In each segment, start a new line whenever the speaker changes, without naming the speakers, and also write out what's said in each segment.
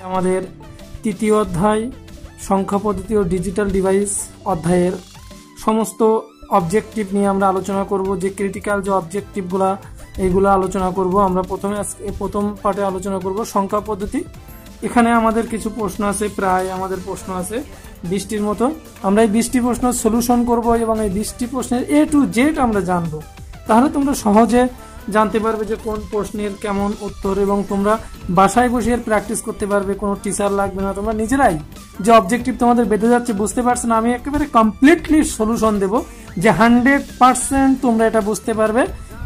আমাদের তৃতীয় অধ্যায় সংখ্যা পদ্ধতি ও ডিজিটাল ডিভাইস অধ্যায়ের সমস্ত অবজেক্টিভ নিয়ে আমরা আলোচনা করব। যে ক্রিটিক্যাল যে অবজেক্টিভগুলো এইগুলো আলোচনা করব। আমরা প্রথম পার্টে আলোচনা করব সংখ্যা পদ্ধতি। এখানে আমাদের কিছু প্রশ্ন আছে, প্রায় আমাদের প্রশ্ন আছে 20টির মতো। আমরা এই 20টি প্রশ্ন সলিউশন করব এবং এই 20টি প্রশ্নের A to Z আমরা জানব। তাহলে তোমরা সহজে জানতে পারবে যে কোন প্রশ্নের কেমন উত্তর, এবং তোমরা বাসায় বসে এর প্র্যাকটিস করতে পারবে। কোনো টিচার লাগবে না, তোমরা নিজেরাই যে অবজেক্টিভ তোমাদের বেঁধে যাচ্ছে বুঝতে পারছো না, আমি একেবারে কমপ্লিটলি সলিউশন দেব যে 100% তোমরা এটা বুঝতে পারবে।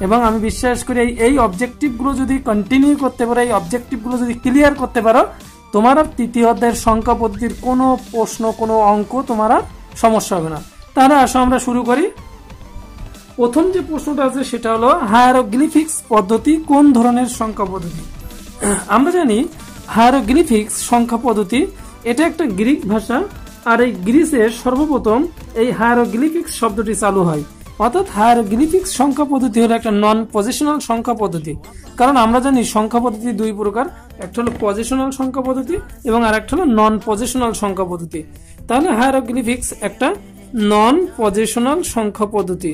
এবং আমি বিশ্বাস করি এই অবজেক্টিভগুলো যদি কন্টিনিউ করতে পারো, এই অবজেক্টিভগুলো যদি ক্লিয়ার করতে পারো, তোমার আর তৃতীয় অধ্যায়ের সংখ্যা পদ্ধতির কোনো প্রশ্ন কোনো অঙ্ক তোমার আর সমস্যা হবে না। তাহলে আসো আমরা শুরু করি। প্রথম যে প্রশ্নটা আছে সেটা হলো হায়ারোগ্লিফিক্স পদ্ধতি কোন ধরনের সংখ্যা পদ্ধতি। আমরা জানি হায়ারোগ্লিফিক্স সংখ্যা পদ্ধতি এটা একটা গ্রিক ভাষা, আর এই গ্রিসের সর্বপ্রথম এই হায়ারোগ্লিফিক্স শব্দটি চালু হয়। অর্থাৎ হায়ারোগ্লিফিক্স সংখ্যা পদ্ধতি হলো একটা নন পজিশনাল সংখ্যা পদ্ধতি। কারণ আমরা জানি সংখ্যা পদ্ধতি দুই প্রকার, একটা হলো পজিশনাল সংখ্যা পদ্ধতি এবং আর একটা হলো নন পজিশনাল সংখ্যা পদ্ধতি। তাহলে হায়ারোগ্লিফিক্স একটা নন পজিশনাল সংখ্যা পদ্ধতি,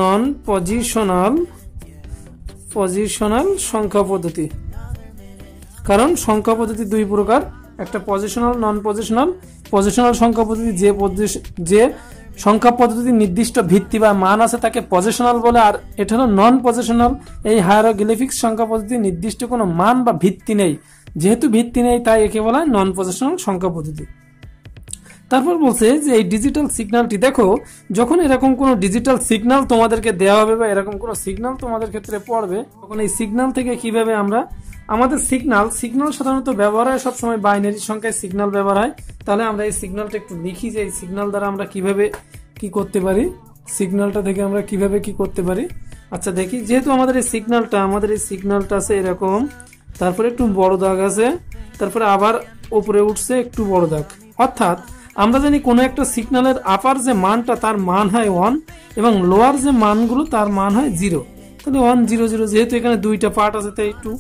নন পজিশনাল সংখ্যা পদ্ধতি। কারণ সংখ্যা পদ্ধতি দুই প্রকার, একটা পজিশনাল নন পজিশনাল। পজিশনাল সংখ্যা পদ্ধতি যে সংখ্যা পদ্ধতির নির্দিষ্ট ভিত্তি বা মান আছে তাকে পজিশনাল বলে, আর এটা হলো নন পজিশনাল। এই হায়ারোগ্লিফিক্স সংখ্যা পদ্ধতির নির্দিষ্ট কোনো মান বা ভিত্তি নেই, যেহেতু ভিত্তি নেই তাই একে বলা হয় নন পজিশনাল সংখ্যা পদ্ধতি। তারপর বলছে যে এই ডিজিটাল সিগন্যালটি দেখো, যখন এরকম কোনো ডিজিটাল সিগন্যাল তোমাদেরকে দেওয়া হবে বা এরকম কোনো সিগন্যাল তোমাদের ক্ষেত্রে পড়বে, তখন এই সিগন্যাল থেকে কিভাবে আমরা আমাদের সিগন্যাল সাধারণত ব্যবহার হয় সবসময় বাইনারি সংখ্যায় সিগন্যাল ব্যবহার হয়। তাহলে আমরা এই সিগন্যালটা একটু লিখি যে এই সিগন্যাল দ্বারা আমরা কিভাবে কি করতে পারি, সিগন্যালটা থেকে আমরা কিভাবে কি করতে পারি। আচ্ছা দেখি, যেহেতু আমাদের এই সিগন্যালটা আছে এরকম, তারপরে একটু বড় দাগ আছে, তারপরে আবার উপরে উঠছে একটু বড় দাগ। অর্থাৎ আমরা জানি কোনো একটা সিগন্যালের আপার যে মানটা তার মান হয় 1 এবং লোয়ার যে মানগুলো তার মান হয় 0। তাহলে 1 0 0, যেহেতু এখানে দুইটা পার্ট আছে তাই একটু,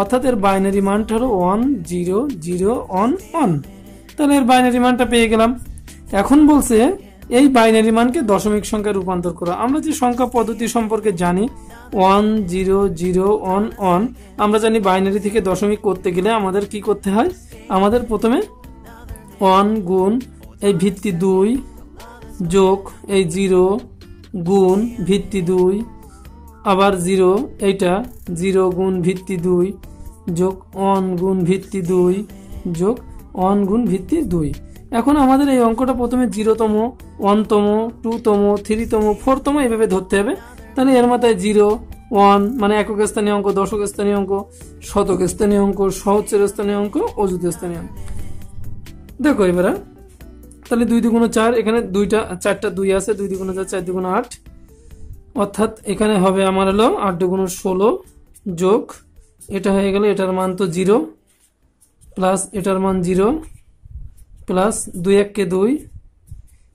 অর্থাৎ এর বাইনারি মানটা হলো 1 0 0 1 1। তাহলে এর বাইনারি মানটা পেয়ে গেলাম। এখন বলছে এই বাইনারি মানকে দশমিক সংখ্যায় রূপান্তর করা। আমরা যে সংখ্যা পদ্ধতি সম্পর্কে জানি 1 0 0 1 1, আমরা জানি বাইনারি থেকে দশমিক করতে গেলে আমাদের কি করতে হয়, আমাদের প্রথমে 1 গুণ এই ভিত্তি 2 যোগ এই 0 গুণ ভিত্তি 2, আবার 0 এইটা 0 গুণ ভিত্তি 2 যোগ 1 গুণ ভিত্তি 2 যোগ 1 গুণ ভিত্তি 2। এখন আমাদের এই অঙ্কটা প্রথমে 0তম 1তম 2তম 3তম 4তম এইভাবে ধরতে হবে। তাহলে এর মাথায় 0 1 মানে একক স্থানীয় অঙ্ক, দশক স্থানীয় অঙ্ক, শতক স্থানীয় অঙ্ক, সহস্র স্থানীয় অঙ্ক, অযুত স্থানীয় অঙ্ক। দেখো এবারে তাহলে 2 2 4, এখানে 4টা 2 আছে, 2 2 4 4 2 8, অর্থাৎ এখানে হবে আমার হলো 8 2 16 যোগ এটা হয়ে গেল, এটার মান তো 0 প্লাস এটার মান 0 প্লাস 2 1 কে 2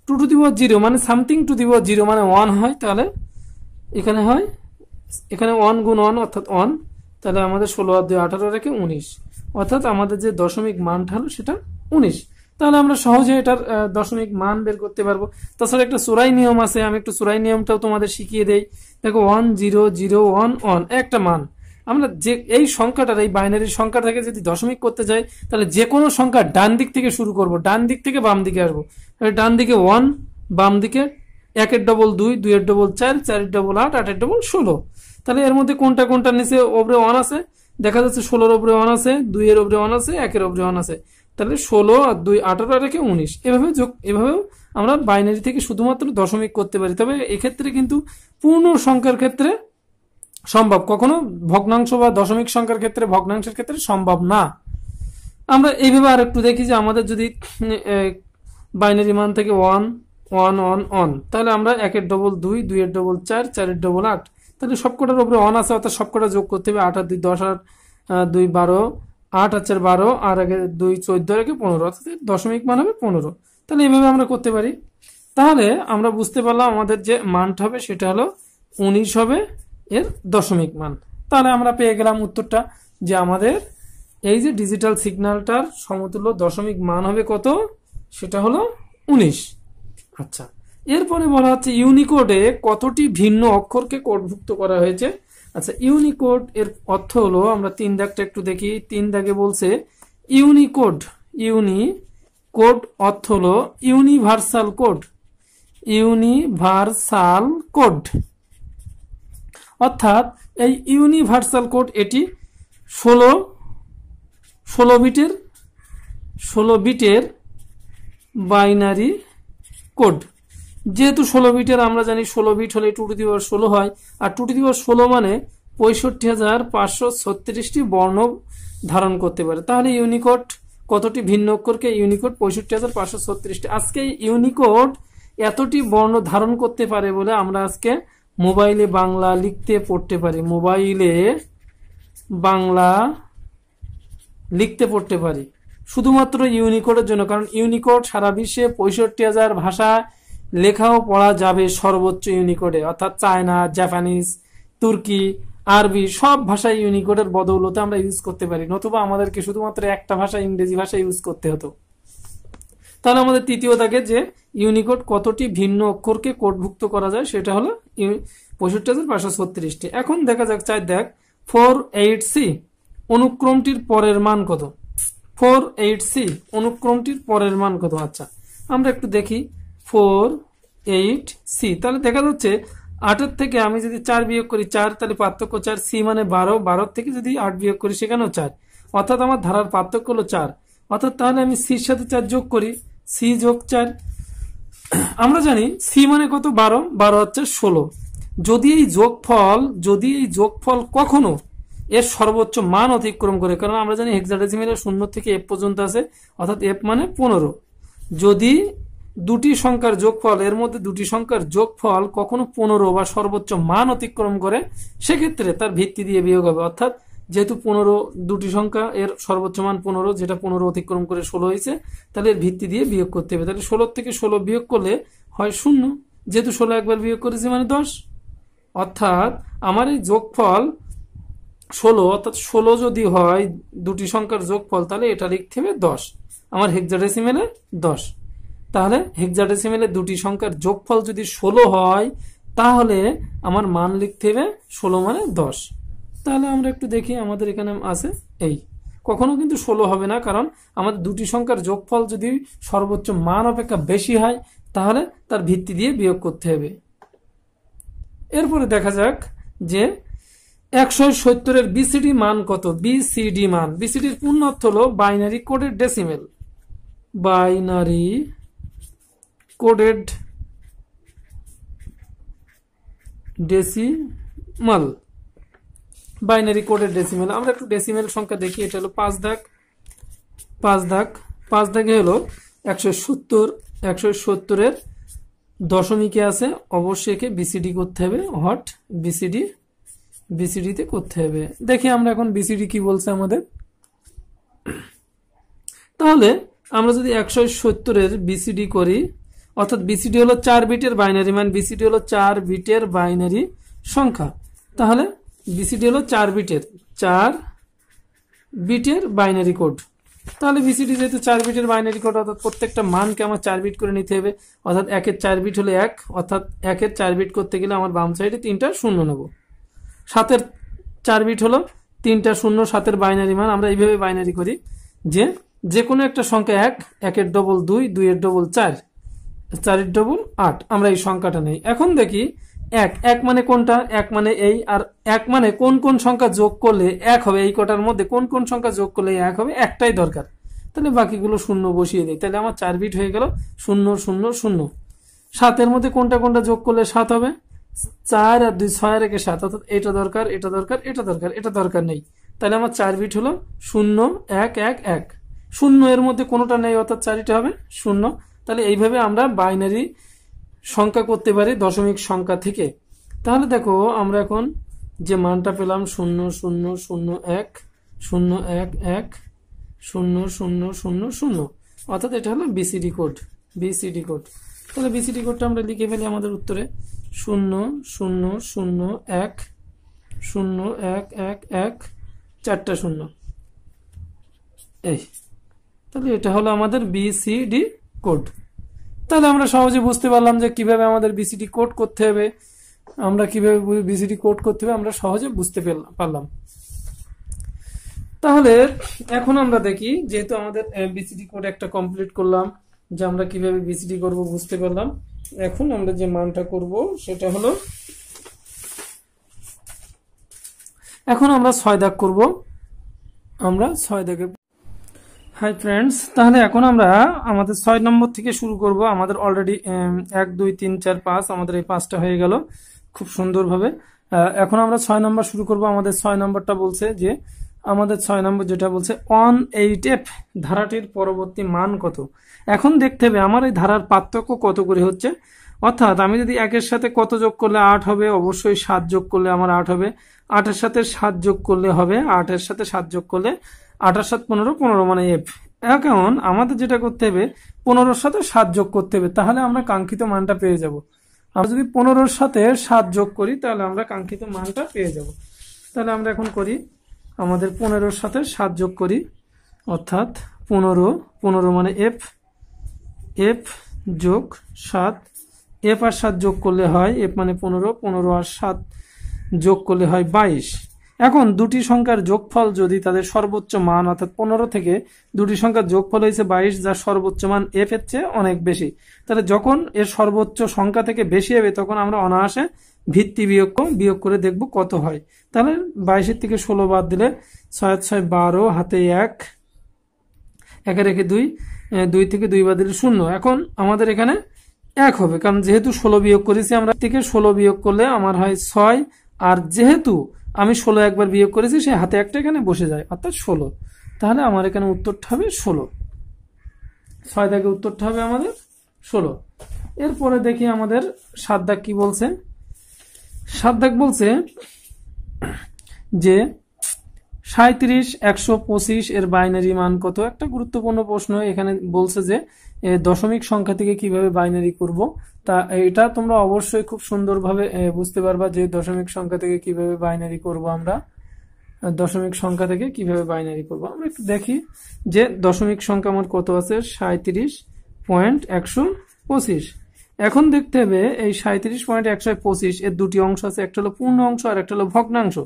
2 টু দি পাওয়ার 0 মানে সামথিং টু দি পাওয়ার 0 মানে 1 হয়। তাহলে এখানে হয়, এখানে 1 গুণ 1 অর্থাৎ 1। তাহলে আমাদের 16 আর 2 18 রেখে 19, অর্থাৎ আমাদের যে দশমিক মানটা হলো সেটা 19। তাহলে আমরা সহজে এটার দশমিক মান বের করতে পারবো। তাছাড়া একটা চোরাই নিয়ম আছে, আমি একটু চোরাই নিয়মটাও তোমাদের শিখিয়ে দেই। দেখো 1 0 0 1 1 একটা মান, আমরা যে এই সংখ্যাটার এই বাইনারি সংখ্যাটাকে যদি দশমিক করতে যাই, তাহলে যে কোনো সংখ্যা ডান দিক থেকে শুরু করব, ডান দিক থেকে বাম দিকে আসবো। ডান দিকে 1, বাম দিকে 1 এর ডবল 2, 2 এর ডবল 4, 4 এর ডবল 8, 8 এর ডবল 16। তাহলে এর মধ্যে কোনটা নিচে ওপরে 1 আছে, দেখা যাচ্ছে 16 এর উপরে 1 আছে, 2 এর উপরে 1 আছে, 1 এর উপরে 1 আছে। তাহলে 16 আর 2 18 রেখে 19, এভাবেও আমরা বাইনারি থেকে শুধুমাত্র দশমিক করতে পারি। তবে এক্ষেত্রে কিন্তু পূর্ণ সংখ্যার ক্ষেত্রে সম্ভব, কখনো ভগ্নাংশ বা দশমিক সংখ্যার ক্ষেত্রে ভগ্নাংশের ক্ষেত্রে সম্ভব না। আমরা এইভাবে আর একটু দেখি যে আমাদের যদি বাইনারি মান থেকে 1 1 1 1, তাহলে আমরা 1 এর ডবল 2, 2 এর ডবল 4, 4 এর ডবল 8, তাহলে সবকটার উপরে 1 আছে, অর্থাৎ সবকটা যোগ করতে হবে। 8 আর 2 10 আর 2 12, 8 আর 4 12, আর আগে 2 14 রেখে 15, অর্থাৎ দশমিক মান হবে 15। তাহলে এইভাবে আমরা করতে পারি। তাহলে আমরা বুঝতে পারলাম আমাদের যে মানটা হবে সেটা হলো 19 হবে এর দশমিক মান। তাহলে আমরা পেয়ে গেলাম উত্তরটা যে আমাদের এই যে ডিজিটাল সিগন্যালটার সমতুল্য দশমিক মান হবে কত, সেটা হলো 19। আচ্ছা, এরপরে বলা হচ্ছে ইউনিকোডে কতটি ভিন্ন অক্ষরকে কোডভুক্ত করা হয়েছে। আচ্ছা, ইউনিকোড এর অর্থ হলো, আমরা 3 দাগটা একটু দেখি। 3 দাগে বলছে ইউনিকোড। ইউনিকোড অর্থ হলো ইউনিভার্সাল কোড। ইউনিভার্সাল কোড অর্থাৎ এই ইউনিভার্সাল কোড এটি 16 বিটের বাইনারি কোড। যেহেতু 16 বিটের, আমরা জানি 16 বিট হলে 2^16 হয়, আর 2^16 মানে 65,536টি বর্ণ ধারণ করতে পারে। তাহলে ইউনিকোড কতটি ভিন্ন অক্ষরকে, ইউনিকোড 65,536টি। আজকে ইউনিকোড এতটি বর্ণ ধারণ করতে পারে বলে আমরা আজকে মোবাইলে বাংলা লিখতে পড়তে পারি। মোবাইলে বাংলা লিখতে পড়তে পারি শুধুমাত্র ইউনিকোডের জন্য। কারণ ইউনিকোড সারা বিশ্বে 65,000 ভাষায় লেখা ও পড়া যাবে সর্বোচ্চ ইউনিকোডে, অর্থাৎ চায়না, জাপানিজ, তুর্কি, আরবি সব ভাষায় ইউনিকোডের বদৌলতে আমরা ইউজ করতে পারি, নতুবা আমাদেরকে শুধুমাত্র একটা ভাষা, ইংরেজি ভাষা ইউজ করতে হতো। তাহলে আমাদের তৃতীয় দাগে যে ইউনিকোড কতটি ভিন্ন অক্ষরকে কোডভুক্ত করা যায় সেটা হলো 65,536টি। এখন দেখা যাক 4 দাগ 48C অনুক্রমটির পরের মান কত। 48C অনুক্রমটির পরের মান কত। আচ্ছা, আমরা একটু দেখি 48C। তাহলে দেখা যাচ্ছে 8 থেকে আমি যদি 4 বিয়োগ করি 4, তাহলে পার্থক্য 4। C মানে 12, 12 থেকে যদি 8 বিয়োগ করি সেখানেও 4, অর্থাৎ আমার ধারার পার্থক্য হলো 4। অর্থাৎ তাহলে আমি C এর সাথে 4 যোগ করি, C যোগ 4। আমরা জানি C মানে কত, 12, 12 হচ্ছে 16। যদি এই যোগফল কখনো এর সর্বোচ্চ মান অতিক্রম করে, কারণ আমরা জানি হেক্সাডেসিমেলের 0 থেকে F পর্যন্ত আছে, অর্থাৎ F মানে 15। যদি দুটি সংখ্যার যোগফল, এর মধ্যে দুটি সংখ্যার যোগফল কখনো 15 বা সর্বোচ্চ মান অতিক্রম করে, সেক্ষেত্রে তার ভিত্তি দিয়ে বিয়োগ হবে। অর্থাৎ যেহেতু 15 দুটি সংখ্যা, এর সর্বোচ্চ মান 15, যেটা 15 অতিক্রম করে 16 হয়েছে, তাহলে এর ভিত্তি দিয়ে বিয়োগ করতে হবে। তাহলে 16 থেকে 16 বিয়োগ করলে হয় 0, যেহেতু 16 একবার বিয়োগ করেছি মানে 10। অর্থাৎ আমার এই যোগফল 16, অর্থাৎ 16 যদি হয় দুটি সংখ্যার যোগফল, তাহলে এটা লিখতে হবে 10। আমার হেক্সাডেসিমেলে 10। তাহলে হেক্সাডেসিমেলে দুটি সংখ্যার যোগফল যদি 16 হয়, তাহলে আমার মান লিখতে হবে 16 মানে 10। তাহলে আমরা একটু দেখি, আমাদের এখানে আছে এই, কখনো কিন্তু 16 হবে না, কারণ আমাদের দুটি সংখ্যার যোগফল যদি সর্বোচ্চ মান অপেক্ষা বেশি হয়, তাহলে তার ভিত্তি দিয়ে বিয়োগ করতে হবে। এরপরে দেখা যাক যে 170 এর বিসিডি মান কত। বিসিডি মান, বিসিডির পূর্ণ অর্থ হলো binary coded decimal. Binary coded decimal. Binary coded decimal. আমরা একটু ডেসিমেল সংখ্যা দেখি। এটা হলো 5 দাগ। 5 দাগে হলো 170 এর দশমিকে আছে, অবশ্যই একে বিসিডি করতে হবে। হট বিসিডি তে করতে হবে। দেখি আমরা এখন বিসিডি কি বলছে আমাদের। তাহলে আমরা যদি 170 এর বিসিডি করি, অর্থাৎ বিসিডি হলো 4 বিটের বাইনারি মান, বিসিডি হলো 4 বিটের বাইনারি সংখ্যা। তাহলে বিসিডি হলো 4 বিটের বাইনারি কোড। তাহলে বিসিডি যেহেতু 4 বিটের বাইনারি কোড, অর্থাৎ প্রত্যেকটা মানকে আমার 4 বিট করে নিতে হবে। অর্থাৎ 1 এর 4 বিট হলে 1, অর্থাৎ 1 এর 4 বিট করতে গেলে আমার বাম সাইডে 3টা শূন্য নেব। 7 এর 4 বিট হলো 3টা শূন্য, 7 এর বাইনারি মান। আমরা এইভাবে বাইনারি করি যে কোনো একটা সংখ্যা 1, 1 এর ডবল 2, 2 এর ডবল 4, 4 এর ডবল 8। আমরা এই সংখ্যাটা নেই। এখন দেখি 1 মানে কোনটা, 1 মানে এই, আর 1 মানে কোন সংখ্যা যোগ করলে 1 হবে। এই কটার মধ্যে কোন সংখ্যা যোগ করলে 1 হবে, একটাই দরকার। তাহলে বাকিগুলো শূন্য বসিয়ে দিই। তাহলে আমার 4 বিট হয়ে গেল 0 0 0। 7 এর মধ্যে কোনটা যোগ করলে 7 হবে, 4 আর 2, 6 আর 1 7, অর্থাৎ এটা দরকার, এটা দরকার, এটা দরকার, এটা দরকার নেই। তাহলে আমার 4 বিট হলো 0 1 1 1। 0 এর মধ্যে কোনোটা নেই, অর্থাৎ 4টা হবে 0। তাহলে এইভাবে আমরা বাইনারি সংখ্যা করতে পারি দশমিক সংখ্যা থেকে। তাহলে দেখো আমরা এখন যে মানটা পেলাম 0 0 0 1 0 1 1 0 0 0 0, অর্থাৎ এটা হলো বিসিডি কোড। তাহলে বিসিডি কোডটা আমরা লিখে ফেলি আমাদের উত্তরে 0 0 0 1 0 1 1 1 4টা 0। এই, তাহলে এটা হলো আমাদের বিসিডি কোড। তাহলে আমরা সহজে বুঝতে পারলাম যে কিভাবে আমাদের বিসিডি কোড করতে হবে, আমরা কিভাবে বিসিডি কোড করতে হবে আমরা সহজে বুঝতে পারলাম। তাহলে এখন আমরা দেখি, যেহেতু আমাদের বিসিডি কোড একটা কমপ্লিট করলাম, যে আমরা কিভাবে বিসিডি করব বুঝতে পারলাম, এখন আমরা যে মানটা করব সেটা হলো, এখন আমরা 6 দাগ করব, আমরা 6 দাগে। হাই ফ্রেন্ডস, তাহলে এখন আমরা আমাদের 6 নম্বর থেকে শুরু করব। আমাদের অলরেডি 1 2 3 4 5 আমাদের এই 5টা হয়ে গেল খুব সুন্দরভাবে। এখন আমরা 6 নম্বর শুরু করব। আমাদের 6 নম্বরটা বলছে যে, আমাদের 6 নম্বর যেটা বলছে 18f ধারাটির পরবর্তী মান কত। এখন দেখতে হবে আমার এই ধারার পার্থক্য কত করে হচ্ছে, অর্থাৎ আমি যদি 1-এর সাথে কত যোগ করলে 8 হবে, অবশ্যই 7 যোগ করলে আমার 8 হবে, 8-এর সাথে 7 যোগ করলে হবে, 8-এর সাথে 7 যোগ করলে 8 আর 7 15, 15 মানে এফ। এখন আমাদের যেটা করতে হবে 15-এর সাথে 7 যোগ করতে হবে, তাহলে আমরা কাঙ্ক্ষিত মানটা পেয়ে যাব। আমরা যদি 15-এর সাথে 7 যোগ করি তাহলে আমরা কাঙ্ক্ষিত মানটা পেয়ে যাব। তাহলে আমরা এখন করি, আমাদের 15-এর সাথে 7 যোগ করি, অর্থাৎ 15 মানে এফ, এফ যোগ 7, এফ আর 7 যোগ করলে হয়, এফ মানে 15 আর 7 যোগ করলে হয় 22। এখন দুটি সংখ্যার যোগফল যদি তাদের সর্বোচ্চ মান, অর্থাৎ 15 থেকে দুটি সংখ্যার যোগফল হয়েছে 22, যার সর্বোচ্চ মান এফ এর চেয়ে অনেক বেশি, তাহলে যখন এর সর্বোচ্চ সংখ্যা থেকে বেশি হবে তখন আমরা অনায়াসে ভিত্তি বিয়োগ করে দেখব কত হয়। তাহলে 22-এর থেকে 16 বাদ দিলে 6 6 12, হাতে 1, 1 রেখে 2, 2 থেকে 2 বাদ দিলে 0। এখন আমাদের এখানে 1 হবে, কারণ যেহেতু 16 বিয়োগ করেছি আমরা, থেকে 16 বিয়োগ করলে আমার হয় 6, আর যেহেতু আমি 16 একবার বিয়োগ করেছি সেই হাতে একটা এখানে বসে যায়, অর্থাৎ 16। তাহলে আমার এখানে উত্তরটা হবে 16। 6 দাগে উত্তরটা হবে আমাদের 16। এরপরে দেখি আমাদের 7 দাগ কি বলছে। 7 দাগ বলছে যে 37 125 এর বাইনারি মান কত। একটা গুরুত্বপূর্ণ প্রশ্ন। এখানে বলছে যে দশমিক সংখ্যা থেকে কিভাবে বাইনারি করব। তা এটা তোমরা অবশ্যই খুব সুন্দরভাবে বুঝতে পারবা যে দশমিক সংখ্যা থেকে কিভাবে বাইনারি করব। আমরা দশমিক সংখ্যা থেকে কিভাবে বাইনারি করব আমরা একটু দেখি যে দশমিক সংখ্যা আমার কত আছে, 37.125। এখন দেখতে হবে এই 37.125 এর দুটি অংশ আছে, একটা হলো পূর্ণ অংশ আর একটা হলো ভগ্নাংশ।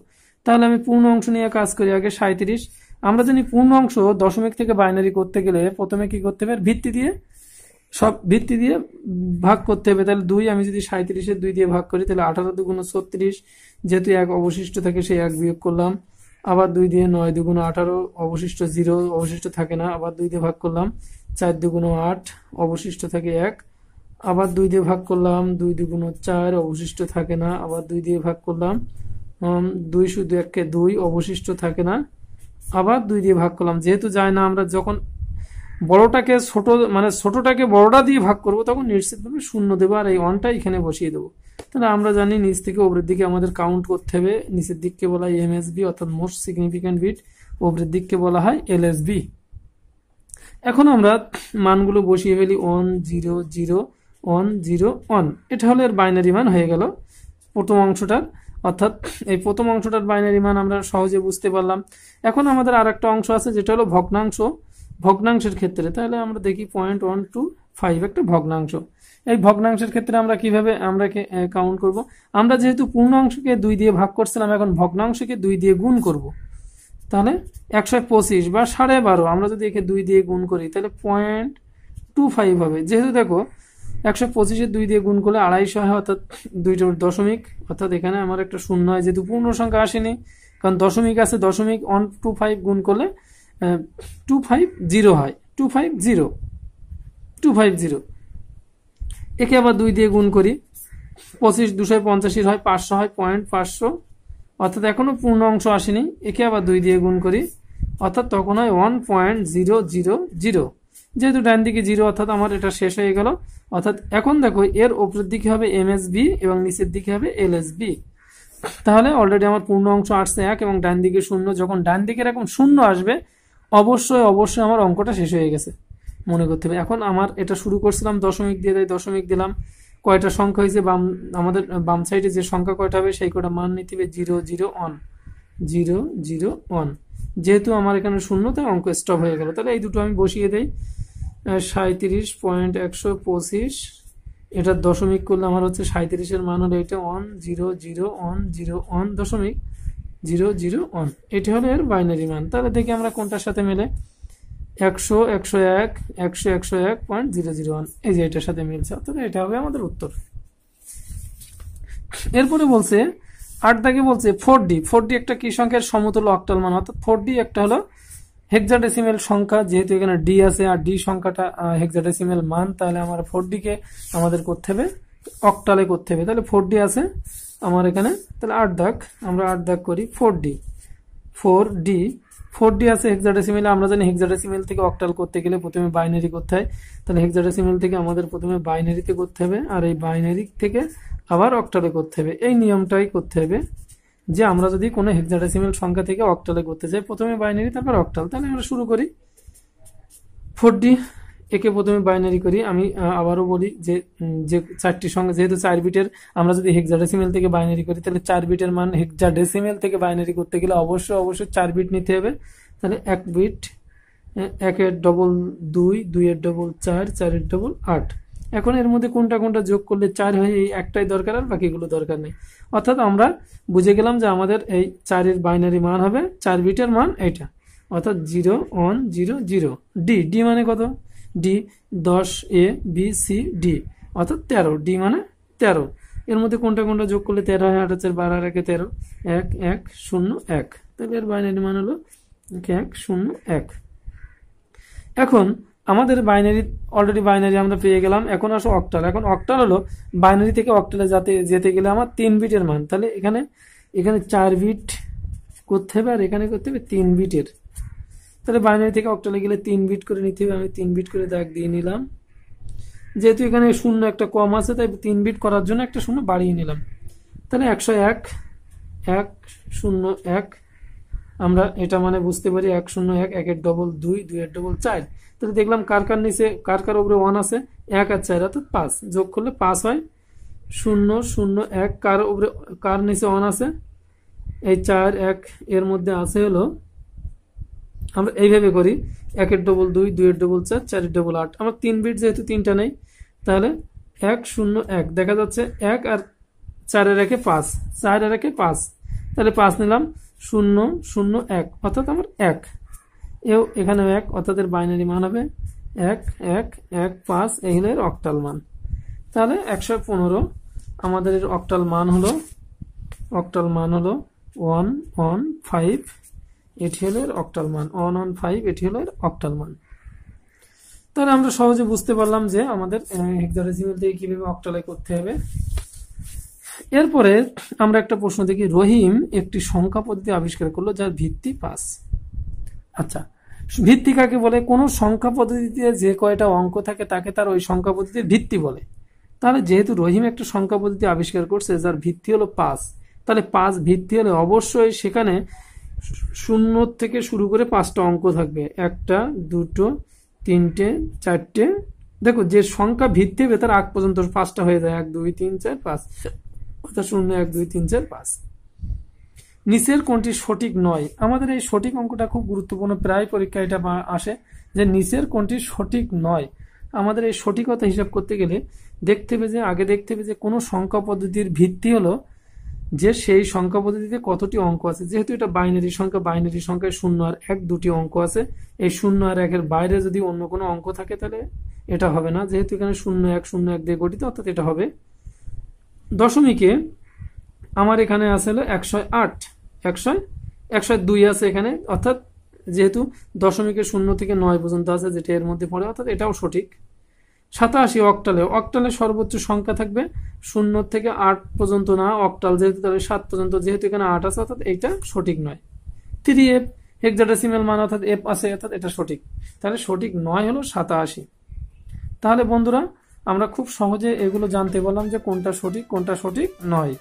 তাহলে আমি পূর্ণ অংশ নিয়ে কাজ করি। আগে 37, আমরা জানি পূর্ণ অংশ দশমিক থেকে বাইনারি করতে গেলে প্রথমে কি করতে হবে, ভিত্তি দিয়ে ভাগ করতে হবে। তাহলে 2, আমি যদি 37-এর 2 দিয়ে ভাগ করি তাহলে 18 2 36, যেহেতু 1 অবশিষ্ট থাকে সেই 1 বিয়োগ করলাম। আবার 2 দিয়ে 9 2 18, অবশিষ্ট 0, অবশিষ্ট থাকে না। আবার 2 দিয়ে ভাগ করলাম, 4 2 8, অবশিষ্ট থাকে 1। আবার 2 দিয়ে ভাগ করলাম, 2 2 4, অবশিষ্ট থাকে না। আবার 2 দিয়ে ভাগ করলাম, 2 শুধু 1 2, অবশিষ্ট থাকে না। আবার 2 দিয়ে ভাগ করলাম, যেহেতু যায় না, আমরা যখন বড়টাকে ছোটটাকে বড়টা দিয়ে ভাগ করব তখন নিশ্চিতভাবে 0 দেবো, আর এই 1টা এখানে বসিয়ে দেবো। তাহলে আমরা জানি নিচ থেকে উপরের দিকে আমাদের কাউন্ট করতে হবে। নিচের দিককে বলা হয় এমএসবি, অর্থাৎ মোস্ট সিগনিফিক্যান্ট বিট, উপরের দিককে বলা হয় এলএসবি। এখন আমরা মানগুলো বসিয়ে ফেলি, 1 0 0 1 0 1। এটা হলো এর বাইনারি মান হয়ে গেল প্রথম অংশটার, অর্থাৎ এই প্রথম অংশটার বাইনারি মান আমরা সহজে বুঝতে পারলাম। এখন আমাদের আর একটা অংশ আছে যেটা হলো ভগ্নাংশের ক্ষেত্রে। তাহলে আমরা দেখি 0.125 একটা ভগ্নাংশ। এই ভগ্নাংশের ক্ষেত্রে আমরা কিভাবে কাউন্ট করব। আমরা যেহেতু পূর্ণ অংশকে 2 দিয়ে ভাগ করছিলাম, এখন ভগ্নাংশকে 2 দিয়ে গুণ করব। তাহলে 125 বা 12.5, আমরা যদি একে 2 দিয়ে গুণ করি তাহলে 0.25 হবে। যেহেতু দেখো 125-এর 2 দিয়ে গুণ করলে 250 হয়, অর্থাৎ 2টা দশমিক, অর্থাৎ এখানে আমার একটা 0 হয়, যেহেতু পূর্ণ সংখ্যা আসেনি, কারণ দশমিক আছে। দশমিক 125 গুণ করলে 250 হয়, 250। একে আবার 2 দিয়ে গুণ করি, 25 285 হয়, 500 হয়, 0.500, অর্থাৎ এখনো পূর্ণ অংশ আসেনি। একে আবার 2 দিয়ে গুণ করি, অর্থাৎ তখন হয় 1.000। যেহেতু ডান দিকে 0, অর্থাৎ আমার এটা শেষ হয়ে গেল। অর্থাৎ এখন দেখো এর উপরের দিকে হবে এমএসবি এবং নিচের দিকে হবে এলএসবি। তাহলে অলরেডি আমার পূর্ণ অংশ আসছে 1 এবং ডান দিকে 0। যখন ডান দিকে এরকম 0 আসবে অবশ্যই আমার অঙ্কটা শেষ হয়ে গেছে, মনে করতে হবে। এখন আমার এটা শুরু করছিলাম দশমিক দিয়ে, তাই দশমিক দিলাম। কয়টা সংখ্যা হয়েছে, আমাদের বাম সাইডে যে সংখ্যা কয়টা হবে সেই কয়টা মান নিতে হবে, 0 0 1 0 0 1। যেহেতু আমার এখানে শূন্য, তাই অঙ্ক স্টপ হয়ে গেল। তাহলে এই দুটো আমি বসিয়ে দেই। 37.125, এটার দশমিক করলে আমার হচ্ছে 37-এর মান হলো এটা 1001001 এটি হলো এর বাইনারি মান। তাহলে দেখি আমরা কোনটার সাথে মেলে। 100, 101, 100, 101.001, এই যে এটার সাথে মিলছে, অর্থাৎ এটা হবে আমাদের উত্তর। এরপরে বলছে 8 দাগে বলছে 4D। 4D একটা কি সংখ্যার সমতুল্য অক্টাল মান, অর্থাৎ 4D একটা হলো হেক্সাডেসিমেল সংখ্যা, যেহেতু এখানে ডি আছে আর ডি সংখ্যাটা হেক্সাডেসিমেল মান, তাহলে আমার 4D কে আমাদের করতে হবে অক্টালে করতে হবে। তাহলে 4D আছে আমার এখানে, তাহলে 8 দাগ, আমরা 8 দাগ করি। 4D আছে হেক্সাডেসিমেলে। আমরা জানি হেক্সাডেসিমেল থেকে অক্টাল করতে গেলে প্রথমে বাইনারি করতে হয়, তাহলে হেক্সাডেসিমেল থেকে আমাদের প্রথমে বাইনারিতে করতে হবে, আর এই বাইনারি থেকে আবার অক্টালে করতে হবে। এই নিয়মটাই করতে হবে যে আমরা যদি কোনো হেক্সাডেসিমেল সংখ্যা থেকে অক্টালে করতে চাই, প্রথমে বাইনারি তারপর অক্টাল। তাহলে আমরা শুরু করি। 4D একে প্রথমে বাইনারি করি। আমি আবারও বলি যে 4টি সংখ্যা, যেহেতু 4 বিটের, আমরা যদি হেক্সাডেসিমেল থেকে বাইনারি করি, তাহলে 4 বিটের মান হেক্সাডেসিমেল থেকে বাইনারি করতে গেলে অবশ্যই 4 বিট নিতে হবে। তাহলে 1 বিট, 1 এর ডবল 2, 2 এর ডবল 4, 4 এর ডবল 8। এখন এর মধ্যে কোনটা কোনটা যোগ করলে 4 হয়, এই একটাই দরকার, আর বাকিগুলো দরকার নেই। অর্থাৎ আমরা বুঝে গেলাম যে আমাদের এই 4 এর বাইনারি মান হবে 4 বিটের মান এইটা, অর্থাৎ 0100। ডি মানে কত? D 10 A B C D, অর্থাৎ 13। ডি মানে 13। এর মধ্যে কোনটা কোনটা যোগ করলে 13 হয়? 8 4 12 আর 13, 1101। তাহলে এর বাইনারি মান হলো 1101। এখন আমাদের বাইনারি, অলরেডি বাইনারি আমরা পেয়ে গেলাম। এখন আসো অক্টাল। এখন অক্টাল হলো বাইনারি থেকে অক্টালে যেতে গেলে আমার 3 বিটের মান। তাহলে এখানে 4 বিট করতে হবে, আর এখানে করতে হবে 3 বিটের। তাহলে বাইনারি থেকে অক্টালে গেলে 3 বিট করে নিতে হবে। আমি 3 বিট করে দাগ দিয়ে নিলাম। যেহেতু এখানে শূন্য একটা কম আছে, তাই 3 বিট করার জন্য একটা শূন্য বাড়িয়ে নিলাম। তাহলে 101, 101। আমরা এটা মানে বুঝতে পারি 101, 1 এর ডবল 2, 2 এর ডবল 4। তাহলে দেখলাম কার নিচে, কার উপরে 1 আছে? 1 আর 4, অর্থাৎ 5। যোগ করলে 5 হয়। 001, কার নিচে 1 আছে? এই 4, 1 এর মধ্যে আছে হলো, আমরা এইভাবে করি 1 এর ডবল 2, 2 এর ডবল 4, 4 এর ডবল 8। আমার 3 বিট যেহেতু 3টা নেই, তাহলে 101 দেখা যাচ্ছে 1 আর 4 এর একে 5, 4 এর একে 5, তাহলে 5 নিলাম। 001, অর্থাৎ আমার 1। এখানে 1, অর্থাৎ এর বাইনারি মান হবে 1115। এই হলো এর অক্টাল মান। তাহলে 115 আমাদের এর অক্টাল মান হলো 115। এটি হলো এর অক্টাল মান 115। এটি হলো এর অক্টাল মান। তাহলে আমরা সহজে বুঝতে পারলাম যে আমাদের হেক্সাডেসিমেল থেকে কিভাবে অক্টালে করতে হবে। এরপরে আমরা একটা প্রশ্ন দেখি। রহিম একটি সংখ্যা পদ্ধতি আবিষ্কার করলো যার ভিত্তি 5। আচ্ছা, ভিত্তি কাকে বলে? কোন সংখ্যা পদ্ধতিতে যে কয়টা অঙ্ক থাকে তাকে তার ওই সংখ্যা পদ্ধতির ভিত্তি বলে। তাহলে যেহেতু রহিম একটা সংখ্যা পদ্ধতি আবিষ্কার করছে যার ভিত্তি হলো 5, তাহলে 5 ভিত্তি হলে অবশ্যই সেখানে 0 থেকে শুরু করে 5টা অঙ্ক থাকবে। 1টা, 2টো, 3টে, 4টে। দেখো যে সংখ্যা ভিত্তি হবে তার আগ পর্যন্ত 5টা হয়ে যায়। 1 2 3 4 5, অর্থাৎ 0 1 2 3 4 5। নিচের কোনটি সঠিক নয়? আমাদের এই সঠিক অঙ্কটা খুব গুরুত্বপূর্ণ, প্রায় পরীক্ষা এটা আসে যে নিচের কোনটি সঠিক নয়। আমাদের এই সঠিকতা হিসাব করতে গেলে দেখতে হবে যে কোনো সংখ্যা পদ্ধতির ভিত্তি হলো যে সেই সংখ্যা পদ্ধতিতে কতটি অঙ্ক আছে। যেহেতু এটা বাইনারি সংখ্যা, বাইনারি সংখ্যায় 0 আর 1 দুটি অঙ্ক আছে। এই 0 আর 1 এর বাইরে যদি অন্য কোনো অঙ্ক থাকে তাহলে এটা হবে না। যেহেতু এখানে 0 1 0 1 দিয়ে গঠিত, অর্থাৎ এটা হবে। দশমিকে আমার এখানে আছে হলো 108, 102 আছে এখানে, অর্থাৎ যেহেতু দশমিকে 0 থেকে 9 পর্যন্ত আছে, যেটা এর মধ্যে পড়ে, অর্থাৎ এটাও সঠিক। 87 অক্টালে সর্বোচ্চ সংখ্যা থাকবে 0 থেকে 8 পর্যন্ত না, অক্টাল যেহেতু তাহলে 7 পর্যন্ত, যেহেতু এখানে 8 আছে, অর্থাৎ এইটা সঠিক নয়। 3F হেক্সাডেসিমেল মান, অর্থাৎ F আছে, অর্থাৎ এটা সঠিক। তাহলে সঠিক নয় হলো 87। তাহলে বন্ধুরা আমরা খুব সহজে এগুলো জানতে পারলাম যে কোনটা সঠিক কোনটা সঠিক নয়।